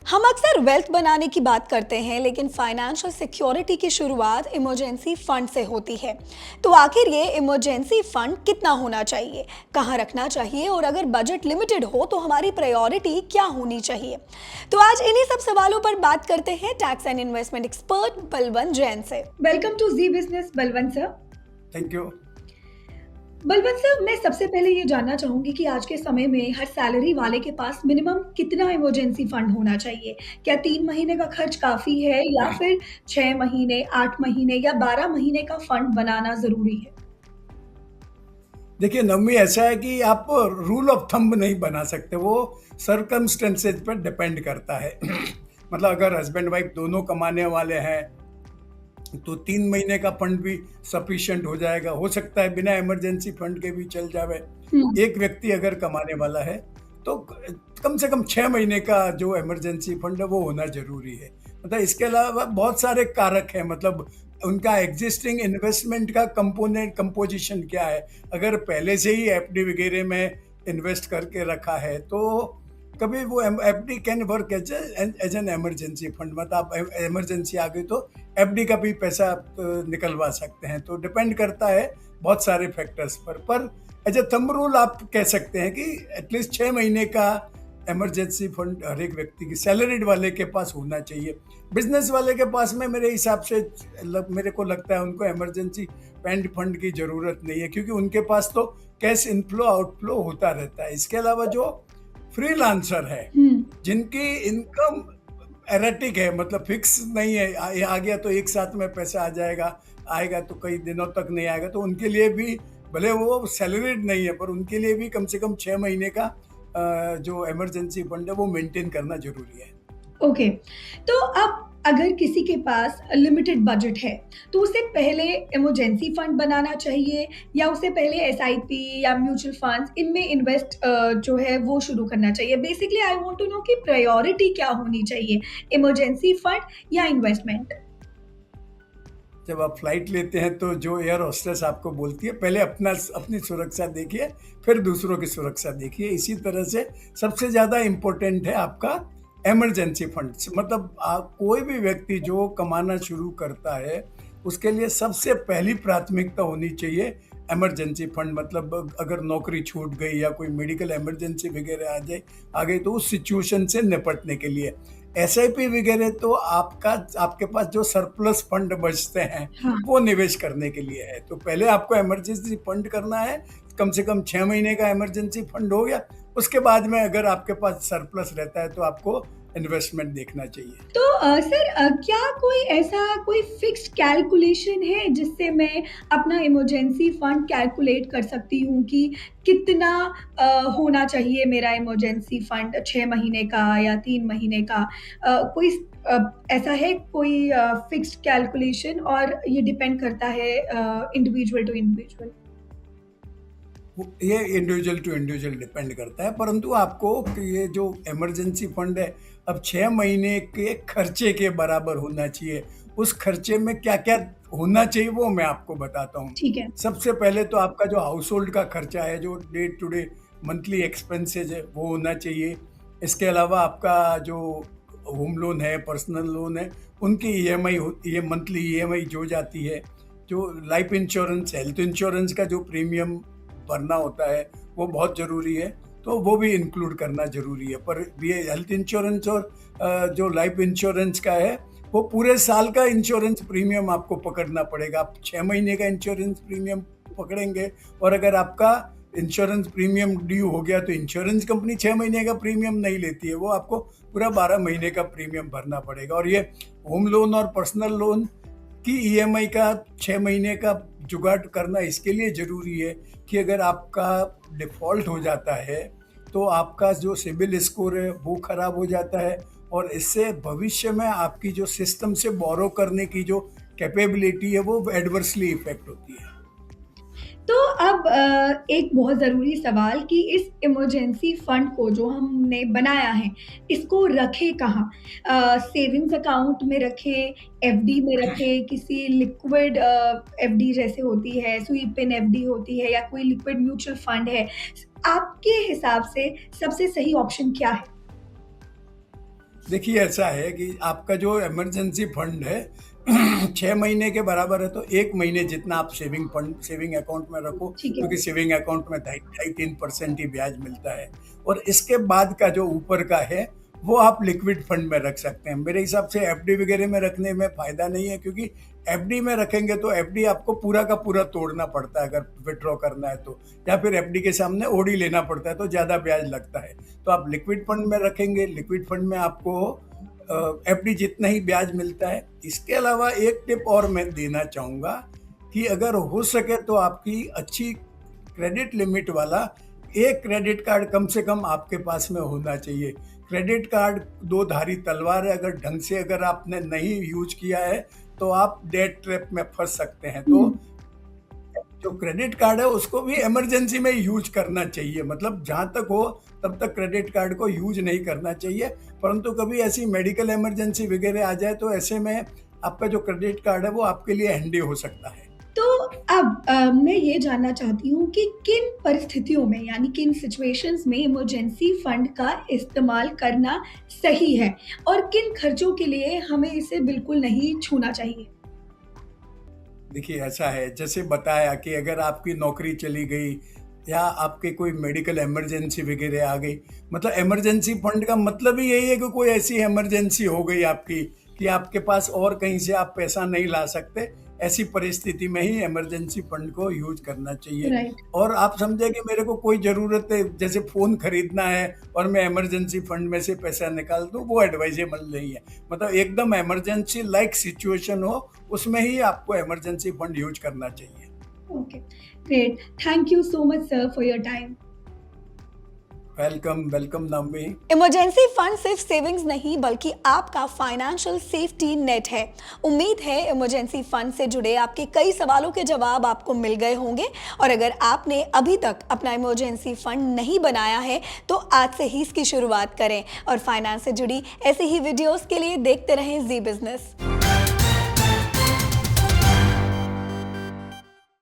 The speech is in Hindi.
हम अक्सर वेल्थ बनाने की बात करते हैं, लेकिन फाइनेंशियल सिक्योरिटी की शुरुआत इमरजेंसी फंड से होती है। तो आखिर ये इमरजेंसी फंड कितना होना चाहिए, कहाँ रखना चाहिए, और अगर बजट लिमिटेड हो तो हमारी प्रायोरिटी क्या होनी चाहिए? तो आज इन्हीं सब सवालों पर बात करते हैं tax and investment expert Balwant Jain से। Welcome to Zee Business Balwant sir. Thank you. Balwant sir, मैं सबसे पहले ये जानना चाहूंगी कि आज के समय में हर सैलरी वाले के पास मिनिमम कितना इमरजेंसी फंड होना चाहिए? क्या 3 महीने का खर्च काफी है, या फिर 6 महीने, 8 महीने या 12 महीने का फंड बनाना जरूरी है? देखिए नवमी, ऐसा है कि आप रूल ऑफ थंब नहीं बना सकते, वो सर्कमस्टेंसेज पर डिपेंड करता है। मतलब अगर हस्बैंड वाइफ दोनों कमाने वाले हैं तो 3 महीने का फंड भी सफिशिएंट हो जाएगा, हो सकता है बिना इमरजेंसी फंड के भी चल जावे। एक व्यक्ति अगर कमाने वाला है तो कम से कम 6 महीने का जो इमरजेंसी फंड है वो होना जरूरी है। मतलब इसके अलावा बहुत सारे कारक हैं, मतलब उनका एग्जिस्टिंग इन्वेस्टमेंट का कंपोनेंट कंपोजिशन क्या है। अगर पहले से ही एफडी वगैरह में इन्वेस्ट करके रखा है तो कभी वो FD can work as an emergency fund. मतलब आप इमरजेंसी आ गई तो एफडी का भी पैसा निकलवा सकते हैं। तो डिपेंड करता है बहुत सारे फैक्टर्स पर एज ए थंब रूल आप कह सकते हैं कि एटलीस्ट 6 महीने का इमरजेंसी फंड हर एक व्यक्ति की सैलरीड वाले के पास होना चाहिए। बिजनेस वाले के पास में मेरे हिसाब से मेरे को लगता है उनको इमरजेंसी फंड की जरूरत नहीं है, क्योंकि उनके पास तो कैश इनफ्लो आउटफ्लो होता रहता है। इसके अलावा जो फ्रीलांसर है, जिनकी इनकम एरेटिक है, मतलब फिक्स नहीं है, आ गया तो एक साथ में पैसा आ जाएगा, आएगा तो कई दिनों तक नहीं आएगा, तो उनके लिए भी भले वो सैलरीड नहीं है पर उनके लिए भी कम से कम 6 महीने का जो इमरजेंसी फंड है वो मेंटेन करना जरूरी है। ओके, तो अब अगर किसी के पास लिमिटेड बजट है, तो उसे पहले इमरजेंसी फंड बनाना चाहिए, या उसे पहले एसआईपी या म्यूचुअल फंड्स इनमें इन्वेस्ट जो है वो शुरू करना चाहिए? Basically I want to know कि प्रायोरिटी क्या होनी चाहिए, इमरजेंसी फंड या इन्वेस्टमेंट? जब आप फ्लाइट लेते हैं तो जो एयर होस्टेस आपको बोलती है पहले अपनी सुरक्षा देखिए, फिर दूसरों की सुरक्षा देखिए। इसी तरह से सबसे ज़्यादा इम्पोर्टेंट है आपका इमरजेंसी फंड। मतलब कोई भी व्यक्ति जो कमाना शुरू करता है उसके लिए सबसे पहली प्राथमिकता होनी चाहिए इमरजेंसी फंड। मतलब अगर नौकरी छूट गई या कोई मेडिकल इमरजेंसी वगैरह आ गई तो उस सिचुएशन से निपटने के लिए एसआईपी वगैरह तो आपके पास जो सरप्लस फंड बचते हैं हाँ। वो निवेश करने के लिए है। तो पहले आपको इमरजेंसी फंड करना है, कम से कम 6 महीने का इमरजेंसी फंड हो गया। उसके बाद में अगर आपके पास सरप्लस रहता है तो आपको इन्वेस्टमेंट देखना चाहिए। तो सर, क्या कोई ऐसा कोई फिक्स्ड कैलकुलेशन है जिससे मैं अपना इमरजेंसी फंड कैलकुलेट कर सकती हूँ कि कितना होना चाहिए मेरा इमरजेंसी फंड, 6 महीने का या 3 महीने का? कोई ऐसा है कोई फिक्स्ड कैलकुलेशन, और ये डिपेंड करता है इंडिविजुअल टू इंडिविजुअल? ये इंडिविजुअल टू इंडिविजुअल डिपेंड करता है, परंतु आपको ये जो इमरजेंसी फंड है अब 6 महीने के खर्चे के बराबर होना चाहिए। उस खर्चे में क्या क्या होना चाहिए वो मैं आपको बताता हूँ। ठीक है। सबसे पहले तो आपका जो हाउस होल्ड का खर्चा है, जो day to day monthly expenses है वो होना चाहिए। इसके अलावा आपका जो होम लोन है, पर्सनल लोन है, उनकी ईएमआई होती है, मंथली ईएमआई जो जाती है। जो लाइफ इंश्योरेंस, हेल्थ इंश्योरेंस का जो प्रीमियम भरना होता है वो बहुत ज़रूरी है, तो वो भी इंक्लूड करना ज़रूरी है। पर ये हेल्थ इंश्योरेंस और जो लाइफ इंश्योरेंस का है वो पूरे साल का इंश्योरेंस प्रीमियम आपको पकड़ना पड़ेगा। आप 6 महीने का इंश्योरेंस प्रीमियम पकड़ेंगे और अगर आपका इंश्योरेंस प्रीमियम ड्यू हो गया तो इंश्योरेंस कंपनी 6 महीने का प्रीमियम नहीं लेती है, वो आपको पूरा 12 महीने का प्रीमियम भरना पड़ेगा। और ये होम लोन और पर्सनल लोन की ईएमआई का 6 महीने का जुगाड़ करना इसके लिए ज़रूरी है कि अगर आपका डिफ़ॉल्ट हो जाता है तो आपका जो सिबिल स्कोर है वो ख़राब हो जाता है, और इससे भविष्य में आपकी जो सिस्टम से बोरो करने की जो कैपेबिलिटी है वो एडवर्सली इफेक्ट होती है। तो अब एक बहुत ज़रूरी सवाल कि इस इमरजेंसी फंड को जो हमने बनाया है, इसको रखें कहाँ? सेविंग्स अकाउंट में रखें, एफडी में रखें, किसी लिक्विड एफडी जैसे होती है, स्वीप इन एफडी होती है, या कोई लिक्विड म्यूचुअल फंड है? आपके हिसाब से सबसे सही ऑप्शन क्या है? देखिए ऐसा है कि आपका जो इमरजेंसी फंड है 6 महीने के बराबर है, तो 1 महीने जितना आप सेविंग अकाउंट में रखो, ठीक है। क्योंकि सेविंग अकाउंट में ढाई ढाई 3% ही ब्याज मिलता है। और इसके बाद का जो ऊपर का है वो आप लिक्विड फंड में रख सकते हैं। मेरे हिसाब से एफडी वगैरह में रखने में फ़ायदा नहीं है, क्योंकि एफडी में रखेंगे तो एफडी आपको पूरा का पूरा तोड़ना पड़ता है अगर विड्रॉ करना है तो, या फिर एफडी के सामने ओडी लेना पड़ता है तो ज़्यादा ब्याज लगता है। तो आप लिक्विड फंड में रखेंगे, लिक्विड फंड में आपको एफडी जितना ही ब्याज मिलता है। इसके अलावा एक टिप और मैं देना चाहूँगा कि अगर हो सके तो आपकी अच्छी क्रेडिट लिमिट वाला एक क्रेडिट कार्ड कम से कम आपके पास में होना चाहिए। क्रेडिट कार्ड दो धारी तलवार है, अगर ढंग से अगर आपने नहीं यूज किया है तो आप डेट ट्रैप में फंस सकते हैं। तो हुँ। जो क्रेडिट कार्ड है उसको भी इमरजेंसी में यूज करना चाहिए, मतलब जहाँ तक हो तब तक क्रेडिट कार्ड को यूज नहीं करना चाहिए। परंतु कभी ऐसी मेडिकल इमरजेंसी वगैरह आ जाए तो ऐसे में आपका जो क्रेडिट कार्ड है वो आपके लिए हैंडी हो सकता है। तो अब मैं ये जानना चाहती हूँ कि किन परिस्थितियों में यानी किन सिचुएशंस में इमरजेंसी फंड का इस्तेमाल करना सही है और किन खर्चों के लिए हमें इसे बिल्कुल नहीं छूना चाहिए? देखिए ऐसा है, जैसे बताया कि अगर आपकी नौकरी चली गई या आपके कोई मेडिकल इमरजेंसी वगैरह आ गई, मतलब इमरजेंसी फंड का मतलब ही यही है कि कोई ऐसी इमरजेंसी हो गई आपकी कि आपके पास और कहीं से आप पैसा नहीं ला सकते, ऐसी परिस्थिति में ही इमरजेंसी फंड को यूज करना चाहिए। राइट। और आप समझे कि मेरे को कोई ज़रूरत है, जैसे फ़ोन खरीदना है और मैं इमरजेंसी फंड में से पैसा निकाल दूँ, वो एडवाइजेबल नहीं है। मतलब एकदम इमरजेंसी लाइक सिचुएशन हो उसमें ही आपको इमरजेंसी फंड यूज करना चाहिए। Okay, great. Thank you so much sir for your time. Welcome welcome Navami. Emergency fund सिर्फ सेविंग्स नहीं बल्कि आपका फाइनेंशियल सेफ्टी नेट है। उम्मीद है इमरजेंसी फंड से जुड़े आपके कई सवालों के जवाब आपको मिल गए होंगे, और अगर आपने अभी तक अपना इमरजेंसी फंड नहीं बनाया है तो आज से ही इसकी शुरुआत करें। और फाइनेंस से जुड़ी ऐसी ही वीडियोस के लिए देखते रहें जी बिजनेस।